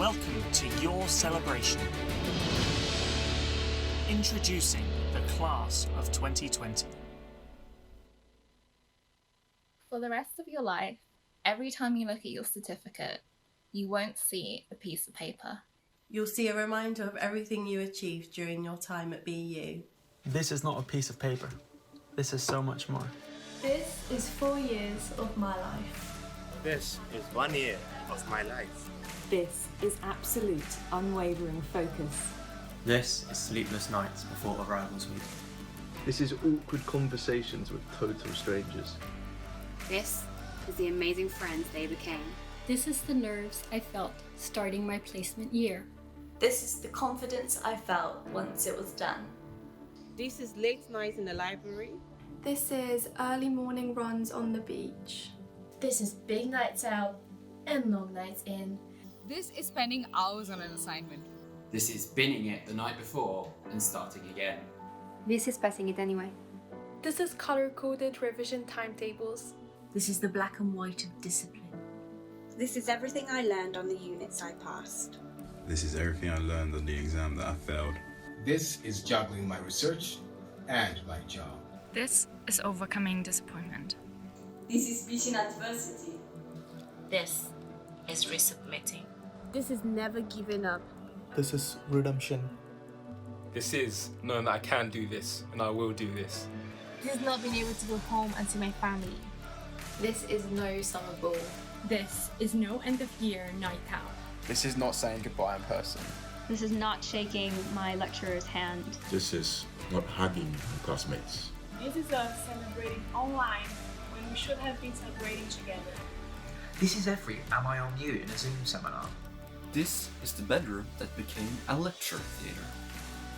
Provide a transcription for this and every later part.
Welcome to your celebration. Introducing the class of 2020. For the rest of your life, every time you look at your certificate, you won't see a piece of paper. You'll see a reminder of everything you achieved during your time at BU. This is not a piece of paper. This is so much more. This is 4 years of my life. This is 1 year of my life. This is absolute, unwavering focus. This is sleepless nights before arrivals week. This is awkward conversations with total strangers. This is the amazing friends they became. This is the nerves I felt starting my placement year. This is the confidence I felt once it was done. This is late nights in the library. This is early morning runs on the beach. This is big nights out and long nights in. This is spending hours on an assignment. This is binning it the night before and starting again. This is passing it anyway. This is color-coded revision timetables. This is the black and white of discipline. This is everything I learned on the units I passed. This is everything I learned on the exam that I failed. This is juggling my research and my job. This is overcoming disappointment. This is beating adversity. This is resubmitting. This is never giving up. This is redemption. This is knowing that I can do this and I will do this. This is not being able to go home and see my family. This is no summer ball. This is no end of year night out. This is not saying goodbye in person. This is not shaking my lecturer's hand. This is not hugging my classmates. This is us celebrating online when we should have been celebrating together. This is every Am I On You in a Zoom seminar. This is the bedroom that became a lecture theatre.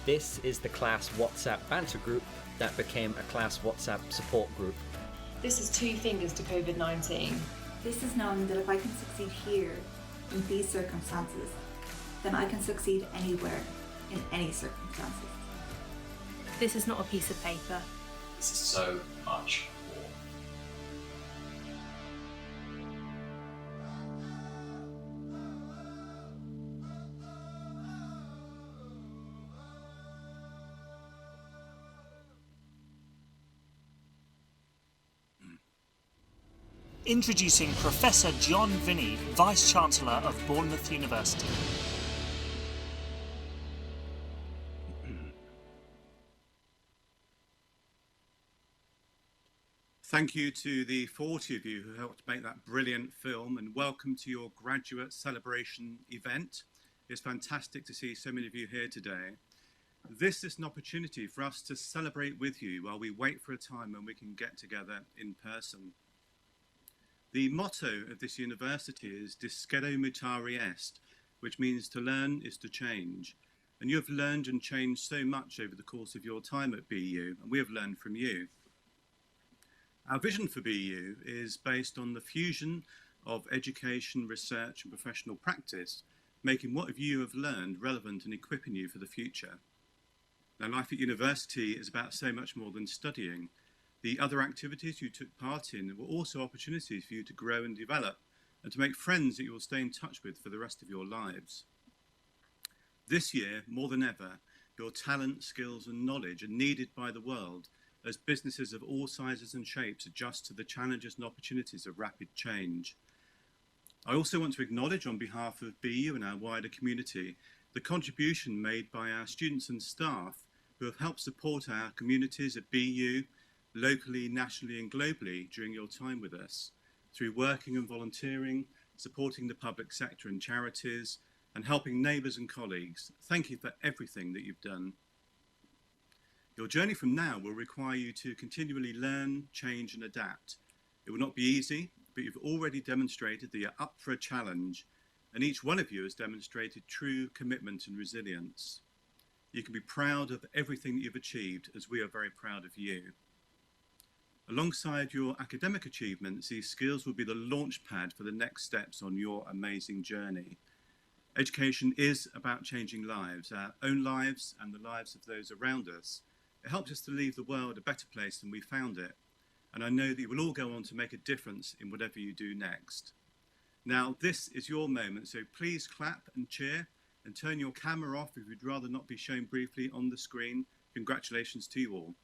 This is the class WhatsApp banter group that became a class WhatsApp support group. This is two fingers to COVID-19. This is knowing that if I can succeed here, in these circumstances, then I can succeed anywhere, in any circumstances. This is not a piece of paper. This is so much more. Introducing Professor John Vinney, Vice-Chancellor of Bournemouth University. Thank you to the 40 of you who helped make that brilliant film, and welcome to your graduate celebration event. It's fantastic to see so many of you here today. This is an opportunity for us to celebrate with you while we wait for a time when we can get together in person. The motto of this university is Discedo mutare est, which means to learn is to change. And you have learned and changed so much over the course of your time at BU, and we have learned from you. Our vision for BU is based on the fusion of education, research and professional practice, making what you have learned relevant and equipping you for the future. Now, life at university is about so much more than studying. The other activities you took part in were also opportunities for you to grow and develop and to make friends that you will stay in touch with for the rest of your lives. This year, more than ever, your talent, skills and knowledge are needed by the world as businesses of all sizes and shapes adjust to the challenges and opportunities of rapid change. I also want to acknowledge on behalf of BU and our wider community the contribution made by our students and staff who have helped support our communities at BU, locally, nationally and globally during your time with us, through working and volunteering, supporting the public sector and charities, and helping neighbours and colleagues. Thank you for everything that you've done. Your journey from now will require you to continually learn, change and adapt. It will not be easy, but you've already demonstrated that you're up for a challenge, and each one of you has demonstrated true commitment and resilience. You can be proud of everything that you've achieved, as we are very proud of you. Alongside your academic achievements, these skills will be the launch pad for the next steps on your amazing journey. Education is about changing lives, our own lives and the lives of those around us. It helps us to leave the world a better place than we found it. And I know that you will all go on to make a difference in whatever you do next. Now, this is your moment, so please clap and cheer and turn your camera off if you'd rather not be shown briefly on the screen. Congratulations to you all.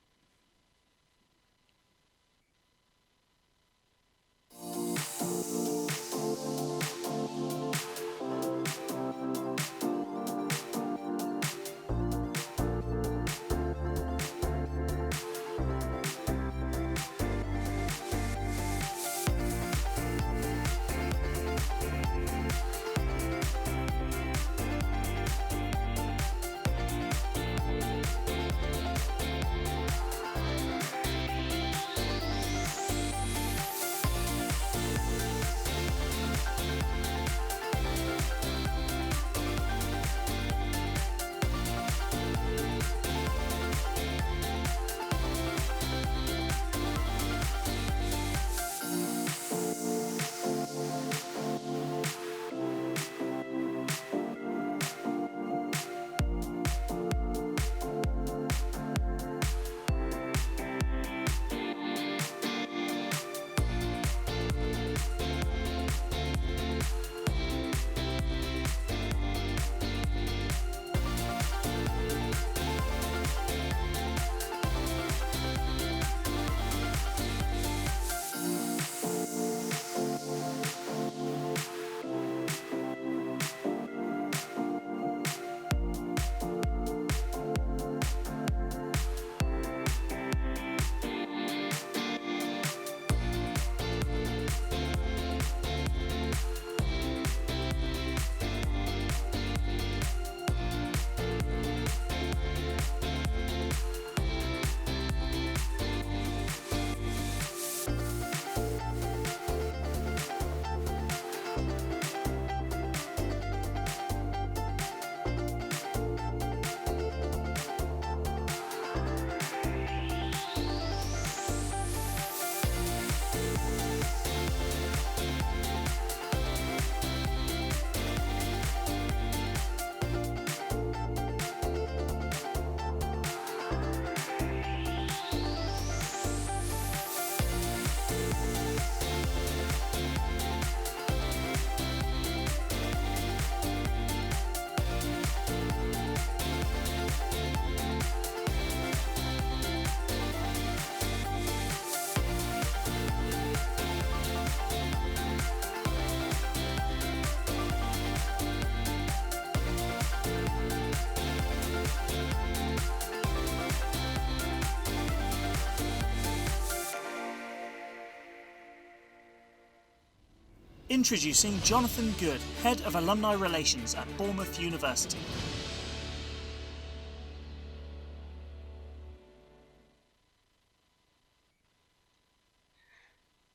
Introducing Jonathan Good, Head of Alumni Relations at Bournemouth University.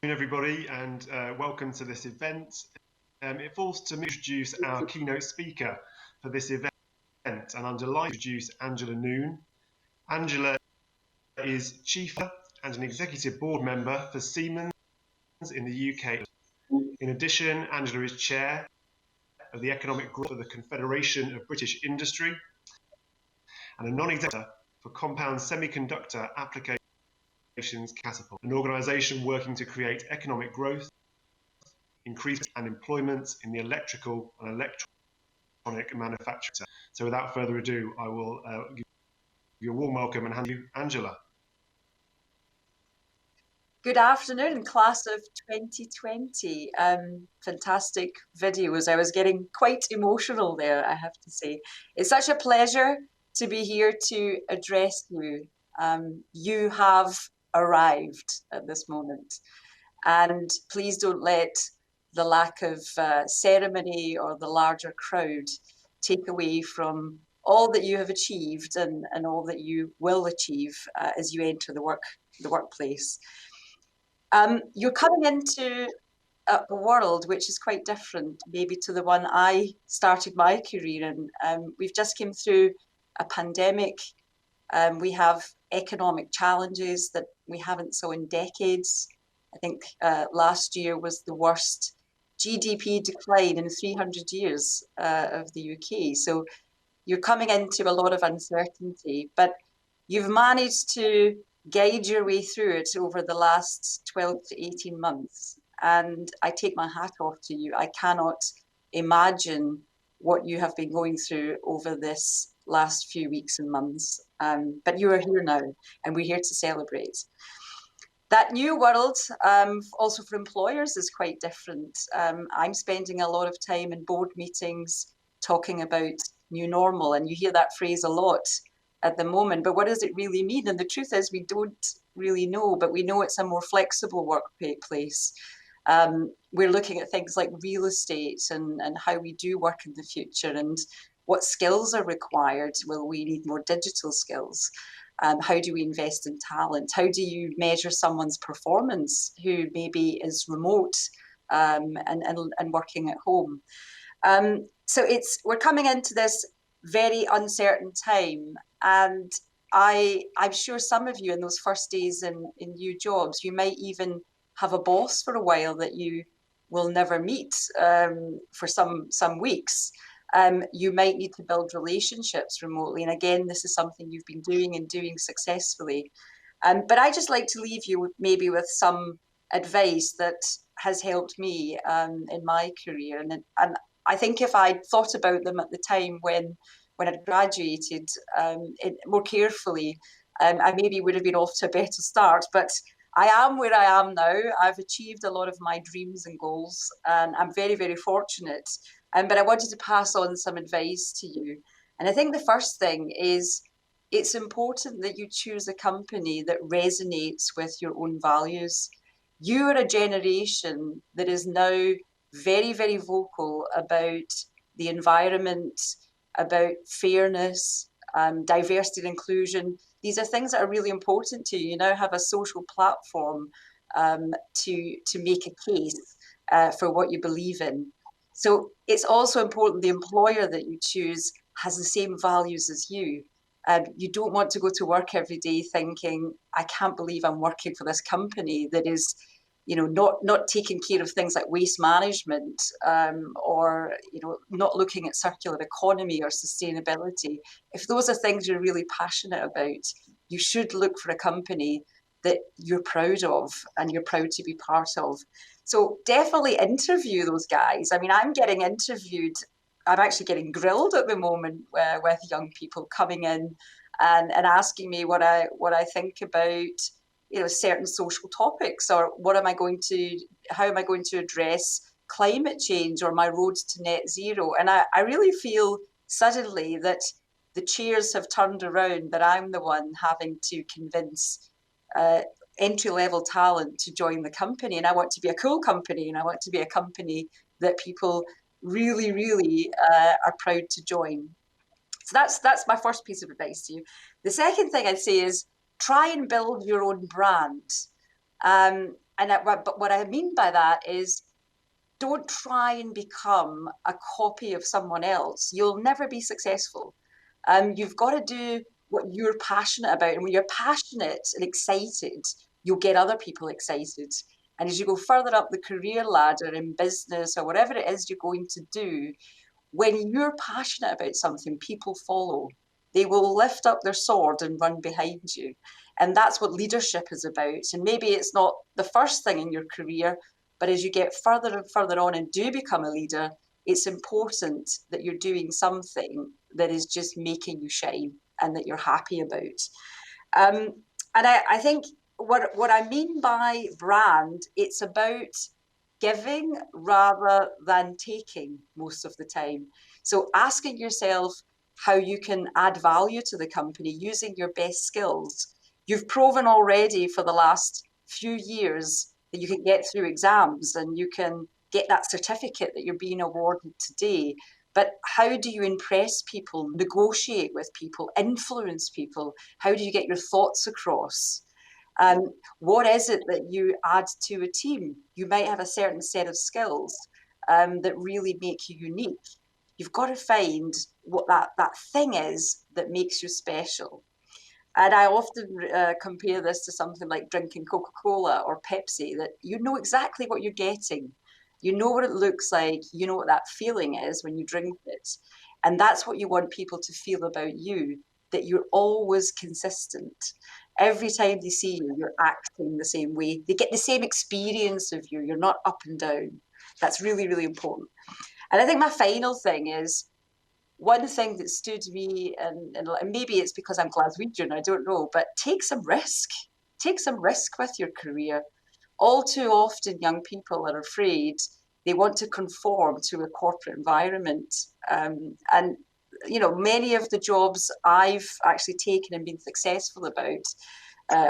Good afternoon, everybody, and welcome to this event. It falls to me to introduce our keynote speaker for this event, and I'm delighted to introduce Angela Noon. Angela is Chief and an Executive Board Member for Siemens in the UK. In addition, Angela is Chair of the Economic Growth of the Confederation of British Industry and a non-executive for Compound Semiconductor Applications Catapult, an organisation working to create economic growth, increase and employment in the electrical and electronic manufacturing. So without further ado, I will give you a warm welcome and hand you Angela. Good afternoon, class of 2020. Fantastic videos. I was getting quite emotional there, I have to say. It's such a pleasure to be here to address you. You have arrived at this moment, and please don't let the lack of ceremony or the larger crowd take away from all that you have achieved and all that you will achieve as you enter the workplace. You're coming into a world which is quite different maybe to the one I started my career in. We've just came through a pandemic. We have economic challenges that we haven't saw in decades. I think last year was the worst GDP decline in 300 years of the UK. So you're coming into a lot of uncertainty, but you've managed to guide your way through it over the last 12 to 18 months. And I take my hat off to you. I cannot imagine what you have been going through over this last few weeks and months. But you are here now, and we're here to celebrate. That new world, also for employers, is quite different. I'm spending a lot of time in board meetings talking about new normal, and you hear that phrase a lot at the moment. But what does it really mean? And the truth is, we don't really know, but we know it's a more flexible workplace. We're looking at things like real estate and how we do work in the future and what skills are required. Will we need more digital skills? How do we invest in talent? How do you measure someone's performance who maybe is remote and working at home? So we're coming into this very uncertain time, and I'm sure some of you in those first days in new jobs, you might even have a boss for a while that you will never meet for some weeks. You might need to build relationships remotely. And again, this is something you've been doing and doing successfully. But I just like to leave you maybe with some advice that has helped me in my career. And I think if I'd thought about them at the time when I graduated more carefully, I maybe would have been off to a better start. But I am where I am now. I've achieved a lot of my dreams and goals, and I'm very, very fortunate. But I wanted to pass on some advice to you. And I think the first thing is it's important that you choose a company that resonates with your own values. You are a generation that is now very, very vocal about the environment, about fairness, diversity and inclusion. These are things that are really important to you. You now have a social platform to make a case for what you believe in. So it's also important the employer that you choose has the same values as you. You don't want to go to work every day thinking, I can't believe I'm working for this company that is, not taking care of things like waste management or, not looking at circular economy or sustainability. If those are things you're really passionate about, you should look for a company that you're proud of and you're proud to be part of. So definitely interview those guys. I mean, I'm getting interviewed. I'm actually getting grilled at the moment with young people coming in and asking me what I think about certain social topics, or how am I going to address climate change or my road to net zero. And I really feel suddenly that the chairs have turned around, that I'm the one having to convince entry-level talent to join the company. And I want to be a cool company, and I want to be a company that people really, really are proud to join. So that's my first piece of advice to you. The second thing I'd say is try and build your own brand. But what I mean by that is don't try and become a copy of someone else. You'll never be successful. You've got to do what you're passionate about. And when you're passionate and excited, you'll get other people excited. And as you go further up the career ladder in business or whatever it is you're going to do, when you're passionate about something, people follow. They will lift up their sword and run behind you. And that's what leadership is about. And maybe it's not the first thing in your career, but as you get further and further on and do become a leader, it's important that you're doing something that is just making you shine and that you're happy about. And I think what I mean by brand, it's about giving rather than taking most of the time. So asking yourself how you can add value to the company using your best skills. You've proven already for the last few years that you can get through exams and you can get that certificate that you're being awarded today. But how do you impress people, negotiate with people, influence people? How do you get your thoughts across? What is it that you add to a team? You might have a certain set of skills that really make you unique. You've got to find what that thing is that makes you special. And I often compare this to something like drinking Coca-Cola or Pepsi, that you know exactly what you're getting. You know what it looks like. You know what that feeling is when you drink it. And that's what you want people to feel about you, that you're always consistent. Every time they see you, you're acting the same way. They get the same experience of you. You're not up and down. That's really, really important. And I think my final thing is, one thing that stood me, and maybe it's because I'm Glaswegian, I don't know, but take some risk. Take some risk with your career. All too often, young people are afraid. They want to conform to a corporate environment. And, you know, many of the jobs I've actually taken and been successful about,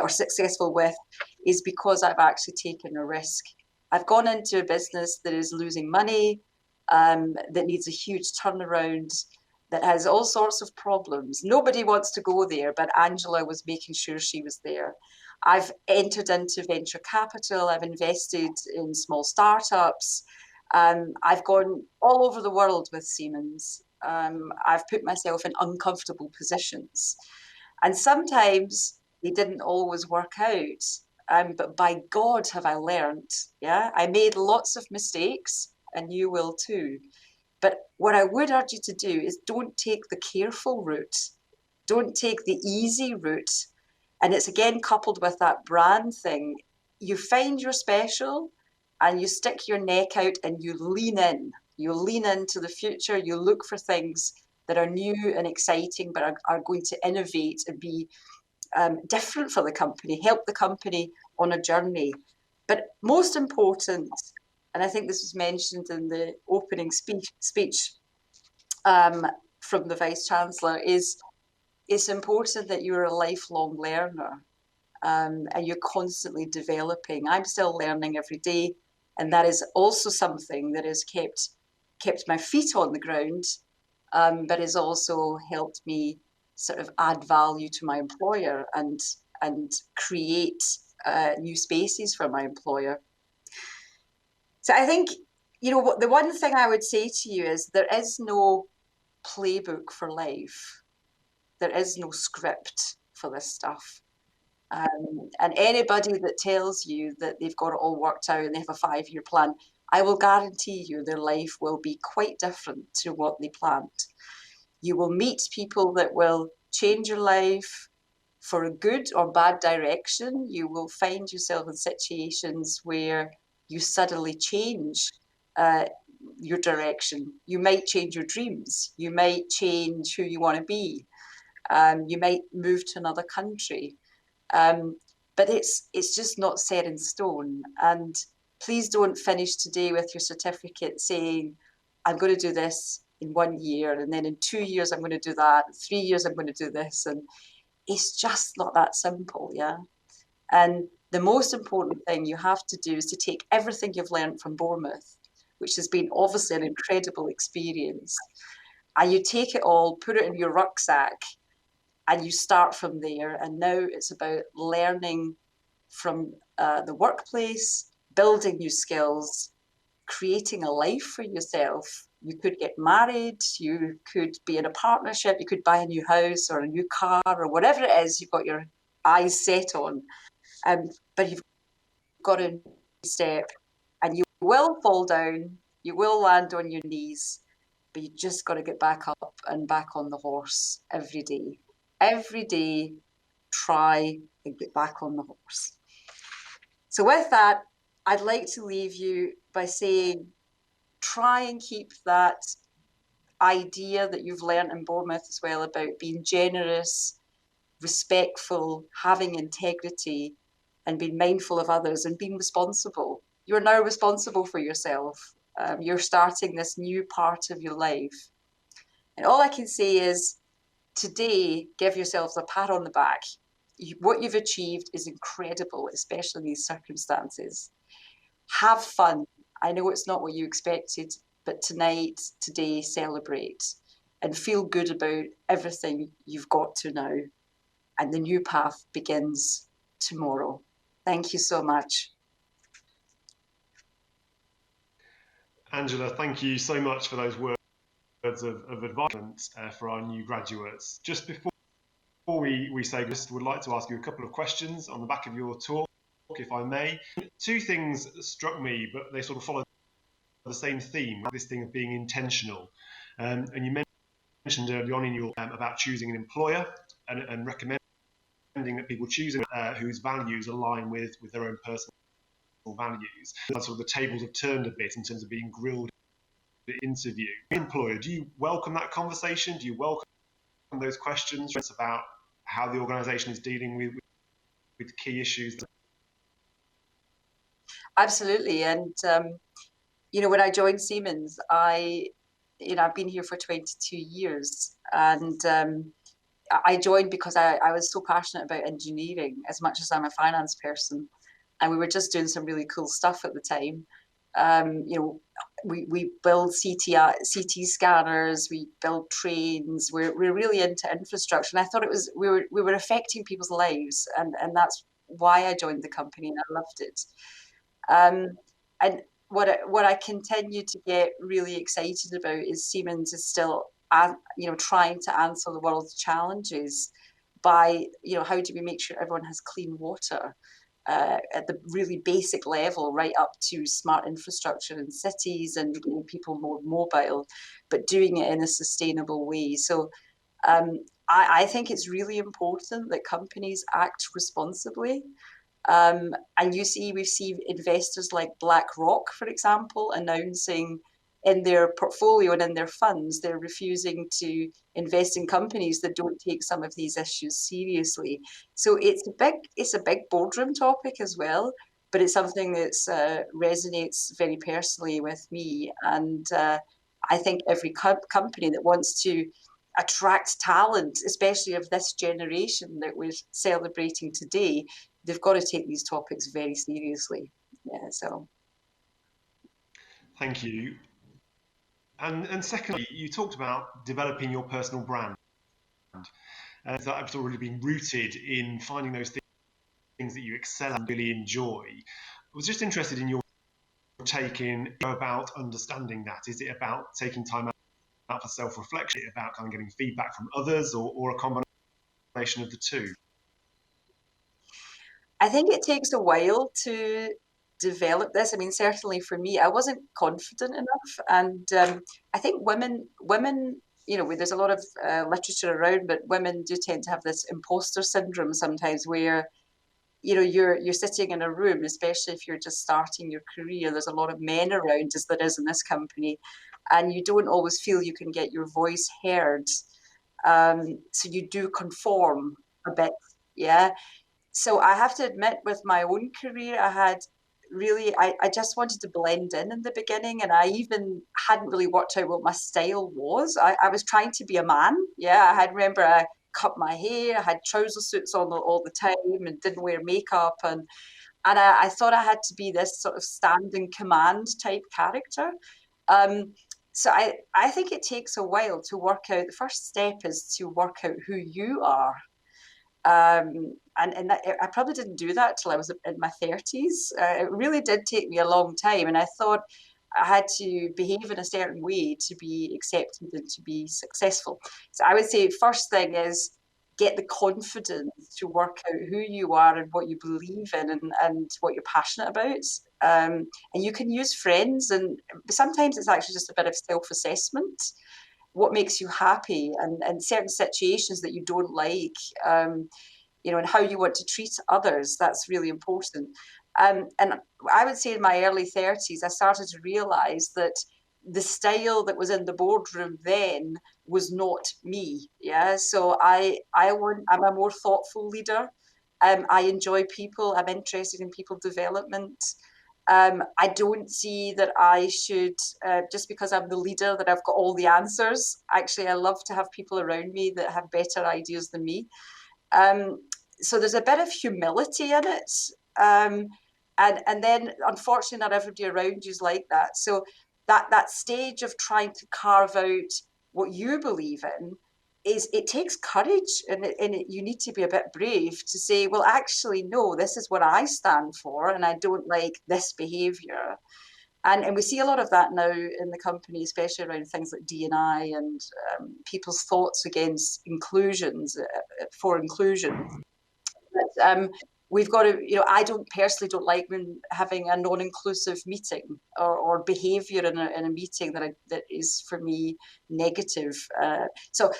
or successful with, is because I've actually taken a risk. I've gone into a business that is losing money, that needs a huge turnaround, that has all sorts of problems. Nobody wants to go there, but Angela was making sure she was there. I've entered into venture capital. I've invested in small startups. I've gone all over the world with Siemens. I've put myself in uncomfortable positions. And sometimes they didn't always work out. But by God, have I learned. Yeah, I made lots of mistakes, and you will too. But what I would urge you to do is don't take the careful route. Don't take the easy route. And it's again coupled with that brand thing. You find you're special and you stick your neck out and you lean in. You lean into the future. You look for things that are new and exciting, but are going to innovate and be different for the company, help the company on a journey. But most important, and I think this was mentioned in the opening speech from the Vice-Chancellor, is it's important that you're a lifelong learner and you're constantly developing. I'm still learning every day, and that is also something that has kept my feet on the ground, but has also helped me sort of add value to my employer and create new spaces for my employer. So I think, you know, the one thing I would say to you is there is no playbook for life. There is no script for this stuff. And anybody that tells you that they've got it all worked out and they have a 5-year plan, I will guarantee you their life will be quite different to what they planned. You will meet people that will change your life for a good or bad direction. You will find yourself in situations where you suddenly change your direction. You might change your dreams. You might change who you want to be. You might move to another country. But it's just not set in stone. And please don't finish today with your certificate saying, I'm going to do this in 1 year, and then in 2 years I'm going to do that, in 3 years I'm going to do this. And it's just not that simple, yeah? And the most important thing you have to do is to take everything you've learned from Bournemouth, which has been obviously an incredible experience, and you take it all, put it in your rucksack, and you start from there. And now it's about learning from the workplace, building new skills, creating a life for yourself. You could get married, you could be in a partnership, you could buy a new house or a new car or whatever it is you've got your eyes set on. But you've got to step, and you will fall down, you will land on your knees, but you just got to get back up and back on the horse every day. Every day, try and get back on the horse. So with that, I'd like to leave you by saying, try and keep that idea that you've learned in Bournemouth as well about being generous, respectful, having integrity, and being mindful of others and being responsible. You're now responsible for yourself. You're starting this new part of your life. And all I can say is, today, give yourselves a pat on the back. What you've achieved is incredible, especially in these circumstances. Have fun. I know it's not what you expected, but tonight, today, celebrate and feel good about everything you've got to now. And the new path begins tomorrow. Thank you so much. Angela, thank you so much for those words of advice for our new graduates. Just before we say this, would like to ask you a couple of questions on the back of your talk, if I may. Two things struck me, but they sort of follow the same theme, this thing of being intentional. And you mentioned early on in your about choosing an employer and recommending that people choosing whose values align with their own personal values. And sort of the tables have turned a bit in terms of being grilled at interview. Employer, do you welcome that conversation? Do you welcome those questions about how the organisation is dealing with key issues? Absolutely. And, when I joined Siemens, I've been here for 22 years. And I joined because I was so passionate about engineering as much as I'm a finance person. And we were just doing some really cool stuff at the time. We build CT scanners, we build trains. We're really into infrastructure, and I thought we were affecting people's lives, and that's why I joined the company, and I loved it. And what I continue to get really excited about is Siemens is still trying to answer the world's challenges by how do we make sure everyone has clean water. At the really basic level, right up to smart infrastructure in cities and people more mobile, but doing it in a sustainable way. So I think it's really important that companies act responsibly. And we've seen investors like BlackRock, for example, announcing in their portfolio and in their funds, they're refusing to invest in companies that don't take some of these issues seriously. So it's a big boardroom topic as well, but it's something that resonates very personally with me. And I think every company that wants to attract talent, especially of this generation that we're celebrating today, they've got to take these topics very seriously. Yeah, so. Thank you. And secondly, you talked about developing your personal brand. That has already been rooted in finding those things that you excel and really enjoy. I was just interested in your take about understanding that. Is it about taking time out for self-reflection? Is it about kind of getting feedback from others, or a combination of the two? I think it takes a while to develop this. I mean, certainly for me, I wasn't confident enough, and I think women, there's a lot of literature around, but women do tend to have this imposter syndrome sometimes, where you're sitting in a room, especially if you're just starting your career. There's a lot of men around, as there is in this company, and you don't always feel you can get your voice heard. So you do conform a bit, yeah. So I have to admit, with my own career, I just wanted to blend in the beginning, and I even hadn't really worked out what my style was. I was trying to be a man. Yeah, remember I cut my hair, I had trouser suits on all the time and didn't wear makeup. And I thought I had to be this sort of standing command type character. So I think it takes a while to work out. The first step is to work out who you are. And that, I probably didn't do that till I was in my 30s. It really did take me a long time, and I thought I had to behave in a certain way to be accepted and to be successful. So I would say first thing is get the confidence to work out who you are and what you believe in, and what you're passionate about. And you can use friends, and sometimes it's actually just a bit of self-assessment. What makes you happy, and certain situations that you don't like, and how you want to treat others. That's really important. And I would say in my early 30s, I started to realize that the style that was in the boardroom then was not me. Yeah. So I'm a more thoughtful leader. I enjoy people. I'm interested in people development. I don't see that I should, just because I'm the leader, that I've got all the answers. Actually, I love to have people around me that have better ideas than me. So there's a bit of humility in it. And then, unfortunately, not everybody around you is like that. So that stage of trying to carve out what you believe in, it takes courage, and you need to be a bit brave to say, well, actually, no, this is what I stand for, and I don't like this behaviour. And we see a lot of that now in the company, especially around things like D&I and people's thoughts against inclusions, for inclusion. But we've got to, I personally don't like when having a non-inclusive meeting or behaviour in a meeting that is, for me, negative. So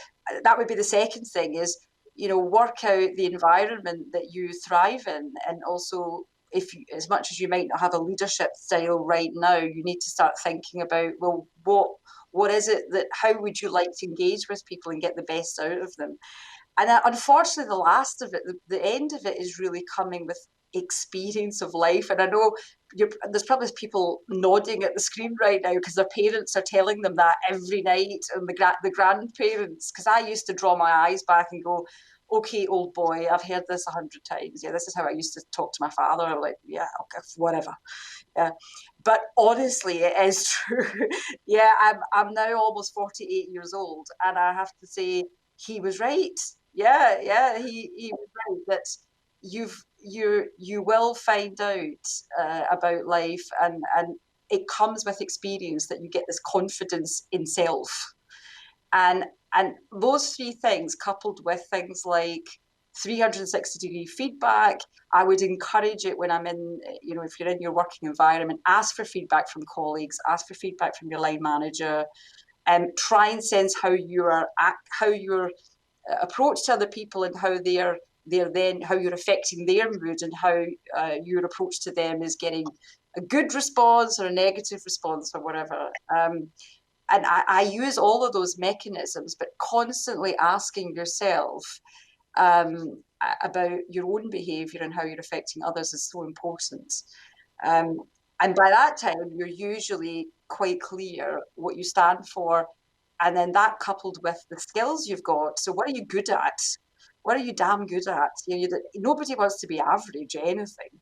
that would be the second thing, is work out the environment that you thrive in, and also as much as you might not have a leadership style right now, you need to start thinking about, well, what is it how would you like to engage with people and get the best out of them? And unfortunately, the last of it, the end of it, is really coming with experience of life. And I know there's probably people nodding at the screen right now because their parents are telling them that every night, and the grandparents, because I used to draw my eyes back and go, okay, old boy, I've heard this 100 times. Yeah, this is how I used to talk to my father. I'm like, yeah, okay, whatever. Yeah. But honestly, it is true. Yeah, I'm now almost 48 years old, and I have to say he was right. Yeah, he was right that you will find out about life, and it comes with experience, that you get this confidence in self, and those three things, coupled with things like 360-degree feedback. I would encourage it when I'm in, if you're in your working environment, ask for feedback from colleagues, ask for feedback from your line manager, and try and sense how your approach to other people, and how how you're affecting their mood, and how your approach to them is getting a good response or a negative response or whatever. And I use all of those mechanisms, but constantly asking yourself about your own behaviour and how you're affecting others is so important. And by that time, you're usually quite clear what you stand for. And then that coupled with the skills you've got. So what are you good at? What are you damn good at? Nobody wants to be average at anything.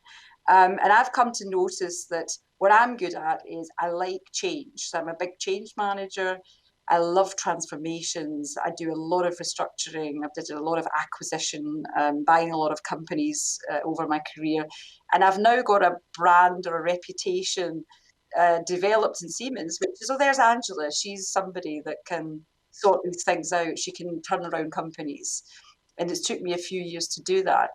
And I've come to notice that what I'm good at is I like change. So I'm a big change manager. I love transformations. I do a lot of restructuring. I've did a lot of acquisition, buying a lot of companies over my career. And I've now got a brand or a reputation developed in Siemens, which is, there's Angela. She's somebody that can sort these things out. She can turn around companies. And it's took me a few years to do that.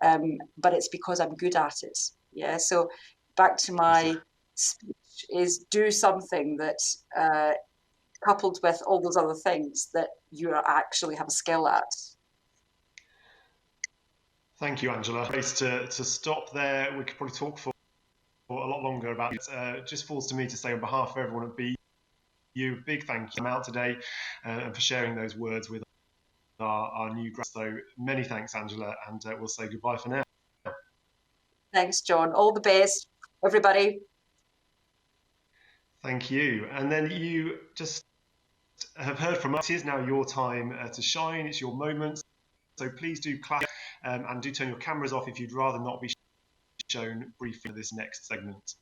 But it's because I'm good at it. Yeah. So back to my speech is, do something that coupled with all those other things that you actually have a skill at. Thank you, Angela. Place to stop there. We could probably talk for a lot longer about it. It just falls to me to say, on behalf of everyone at BU, big thank you out today and for sharing those words with our new grads. So many thanks, Angela, and we'll say goodbye for now. Thanks, John. All the best, everybody. Thank you. And then you just have heard from us. It is now your time to shine. It's your moment. So please do clap and do turn your cameras off if you'd rather not be shown briefly for this next segment.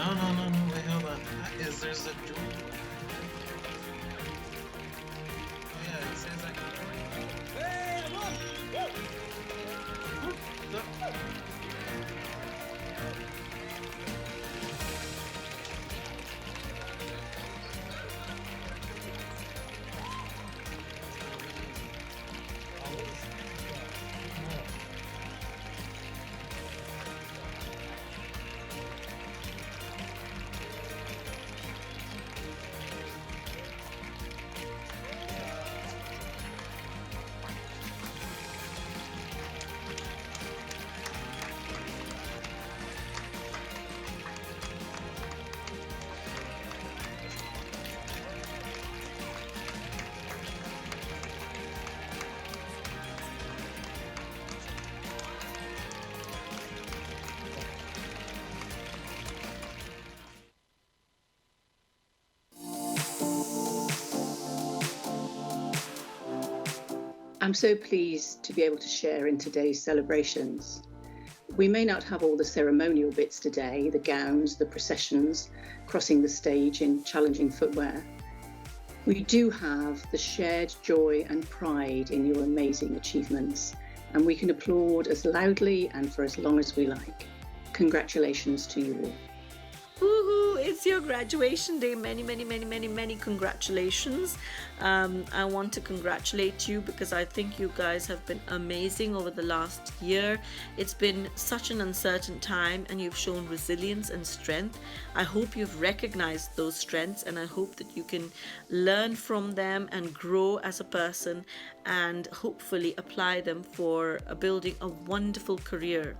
wait, hold on. There's a door. Oh yeah, it sounds like. Hey, look! I'm so pleased to be able to share in today's celebrations. We may not have all the ceremonial bits today, the gowns, the processions, crossing the stage in challenging footwear. We do have the shared joy and pride in your amazing achievements, and we can applaud as loudly and for as long as we like. Congratulations to you all. Woohoo! It's your graduation day. Many congratulations. I want to congratulate you because I think you guys have been amazing over the last year. It's been such an uncertain time and you've shown resilience and strength. I hope you've recognized those strengths and I hope that you can learn from them and grow as a person and hopefully apply them for building a wonderful career.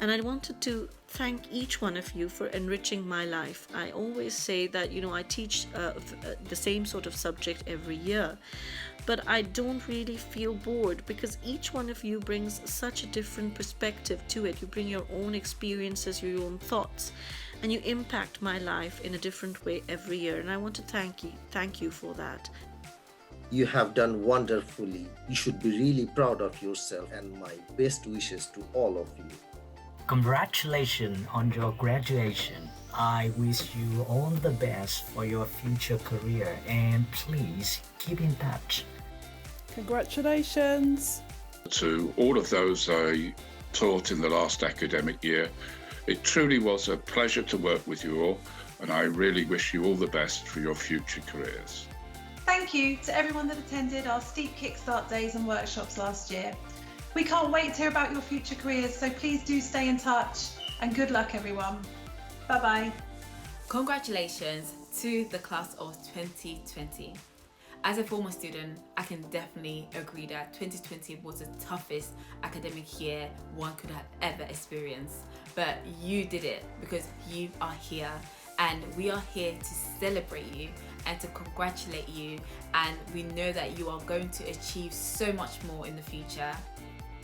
And I wanted to thank each one of you for enriching my life. I always say that, I teach the same sort of subject every year, but I don't really feel bored because each one of you brings such a different perspective to it. You bring your own experiences, your own thoughts, and you impact my life in a different way every year. And I want to thank you for that. You have done wonderfully. You should be really proud of yourself, and my best wishes to all of you. Congratulations on your graduation. I wish you all the best for your future career and please keep in touch. Congratulations. To all of those I taught in the last academic year, it truly was a pleasure to work with you all and I really wish you all the best for your future careers. Thank you to everyone that attended our Steep Kickstart days and workshops last year. We can't wait to hear about your future careers, so please do stay in touch and good luck everyone. Bye-bye. Congratulations to the class of 2020. As a former student, I can definitely agree that 2020 was the toughest academic year one could have ever experienced. But you did it because you are here and we are here to celebrate you and to congratulate you, and we know that you are going to achieve so much more in the future.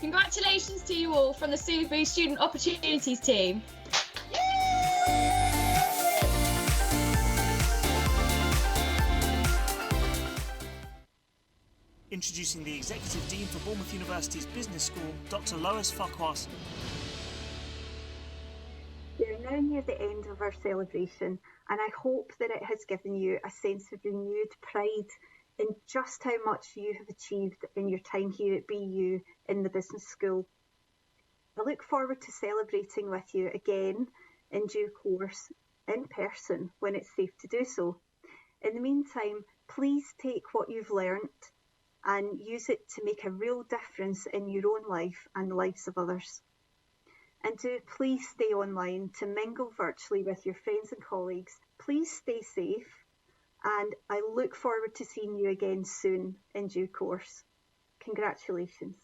Congratulations to you all from the Subaru Student Opportunities team. Introducing the Executive Dean for Bournemouth University's Business School, Dr. Lois Farquhar. We are now near the end of our celebration, and I hope that it has given you a sense of renewed pride in just how much you have achieved in your time here at BU in the business school. I look forward to celebrating with you again in due course, in person, when it's safe to do so. In the meantime, please take what you've learnt and use it to make a real difference in your own life and the lives of others. And do please stay online to mingle virtually with your friends and colleagues. Please stay safe, and I look forward to seeing you again soon in due course. Congratulations.